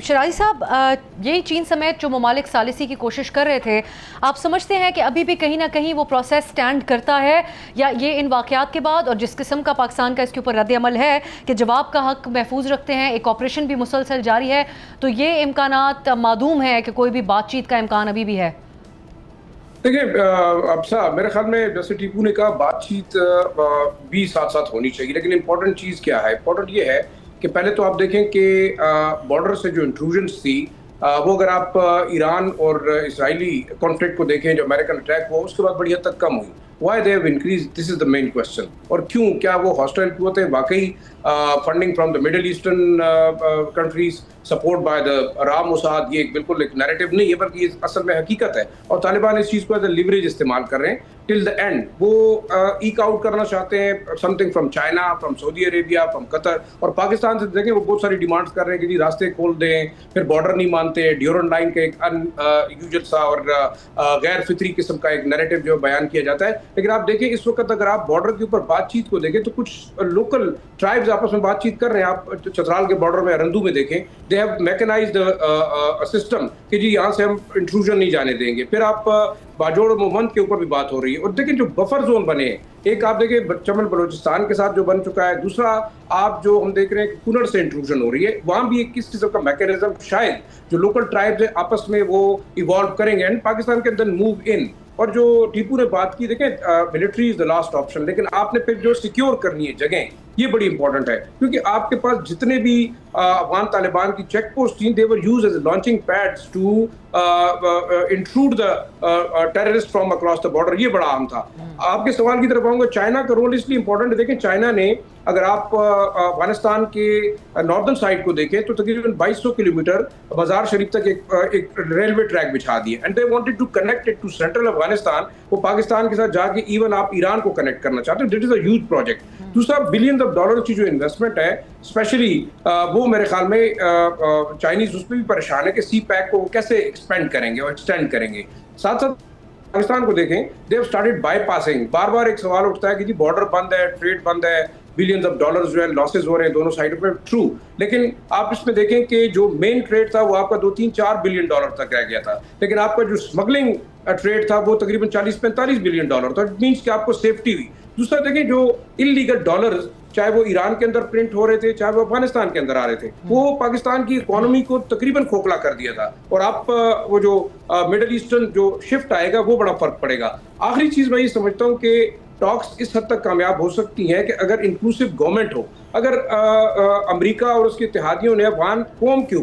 शराजी साहब, ये चीन समेत जो ममालिक सालिसी की कोशिश कर रहे थे, आप समझते हैं कि अभी भी कहीं ना कहीं वो प्रोसेस स्टैंड करता है, या ये इन वाक़यात के बाद और जिस किस्म का पाकिस्तान का इसके ऊपर रद्द-ए-अमल है कि जवाब का हक महफूज रखते हैं, एक ऑपरेशन भी मुसलसल जारी है, तो ये इम्कानात मादूम है कि कोई भी बातचीत का इम्कान अभी भी है? देखिए, अब साहब मेरे ख्याल में जैसे टीपू ने कहा, बातचीत भी साथ साथ होनी चाहिए, लेकिन इम्पोर्टेंट चीज़ क्या है? इम्पोर्टेंट ये है कि पहले तो आप देखें कि बॉर्डर से जो इंट्रूजन्स थी, वो अगर आप ईरान और इसराइली कॉन्फ्लिक्ट को देखें, जो अमेरिकन अटैक हुआ, उसके बाद बड़ी हद तक कम हुई। Why they have increase, this is the main question. और क्यों? क्या वो हॉस्टाइल कुव्वतें वाकई funding from the middle eastern countries, support by the Arab Mossad, ये बिल्कुल एक नैरेटिव नहीं है, बल्कि ये असल में हकीकत है। और तालिबान इस चीज़ को एज ए लिवरेज इस्तेमाल कर रहे हैं टिल द एंड। वो ईक आउट करना चाहते हैं something from China, from Saudi Arabia, from Qatar. और पाकिस्तान से देखें, वो बहुत सारी डिमांड्स कर रहे हैं कि जी रास्ते खोल दें, फिर बॉर्डर नहीं मानते, ड्यूरन लाइन का एक अनयूजुअल सा और गैर फितरी किस्म का एक नैरेटिव जो बयान किया जाता है। लेकिन आप देखें, इस वक्त अगर आप बॉर्डर के ऊपर बातचीत को देखें, तो कुछ लोकल ट्राइब्स आपस में बातचीत कर रहे हैं। आप चतराल के बॉर्डर में अरंदू में देखें, दे हैव मैकेनाइज्ड सिस्टम कि जी यहाँ से हम इंट्रूजन नहीं जाने देंगे। फिर आप बाजोड़ और मोहम्मद के ऊपर भी बात हो रही है। और देखिए, जो बफर जोन बने हैं, एक आप देखिए चमन बलोचिस्तान के साथ जो बन चुका है, दूसरा आप जो हम देख रहे हैं कि कुनर से इंट्रूजन हो रही है, वहाँ भी एक किस किस्म का मैकेनिज्म शायद जो लोकल ट्राइब्स है आपस में वो इवॉल्व करेंगे एंड पाकिस्तान के अंदर मूव इन। और जो टीपू ने बात की, देखें military is the last option, लेकिन आपने फिर जो सिक्योर करनी है जगह, ये बड़ी इंपॉर्टेंट है। क्योंकि आपके पास जितने भी अफगान तालिबान की चेक पोस्ट थी, they were used as launching pads to intrude the terrorist from across the border. ये बड़ा अहम था। आपके सवाल की तरफ आऊंगा, चाइना का रोल इसलिए इंपॉर्टेंट है। देखें, चाइना ने अगर आप अफगानिस्तान के नॉर्दर्न साइड को देखें, तो तकरीबन 2200 किलोमीटर मज़ार शरीफ तक एक रेलवे ट्रैक बिछा दिए and they wanted to connect it to central Afghanistan. वो पाकिस्तान के साथ जाके इवन आप ईरान को कनेक्ट करना चाहते हैं। That is a huge project. दूसरा, बिलियंस ऑफ डॉलर की जो इन्वेस्टमेंट है, स्पेशली वो मेरे ख्याल में चाइनीज उस पर भी परेशान है कि सी पैक को कैसे एक्सपेंड करेंगे और एक्सटेंड करेंगे। साथ साथ पाकिस्तान को देखें, दे हैव स्टार्टेड बाईपासिंग। बार बार एक सवाल उठता है कि जी बॉर्डर बंद है, ट्रेड बंद है, बिलियंस ऑफ डॉलर्स जो है लॉसेस हो रहे हैं दोनों साइडों पे। ट्रू, लेकिन आप इसमें देखें कि जो मेन ट्रेड था वो आपका 2-3-4 बिलियन डॉलर तक रह गया था, लेकिन आपका जो स्मगलिंग ट्रेड था वो तकरीबन 40-45 बिलियन डॉलर था। इट मीन्स कि आपको सेफ्टी हुई। दूसरा देखें, जो इलीगल डॉलर्स, चाहे वो ईरान के अंदर प्रिंट हो रहे थे, चाहे वो अफगानिस्तान के अंदर आ रहे थे, वो पाकिस्तान की इकोनॉमी को तकरीबन खोखला कर दिया था। और आप वो जो मिडिल ईस्टर्न जो शिफ्ट आएगा, वो बड़ा फर्क पड़ेगा। आखिरी चीज मैं ये समझता हूँ कि टॉक्स इस हद तक कामयाब हो सकती हैं कि अगर इंक्लूसिव गवर्नमेंट हो, अगर अमेरिका और उसके इत्तेहादियों ने अफगान कौम के ऊपर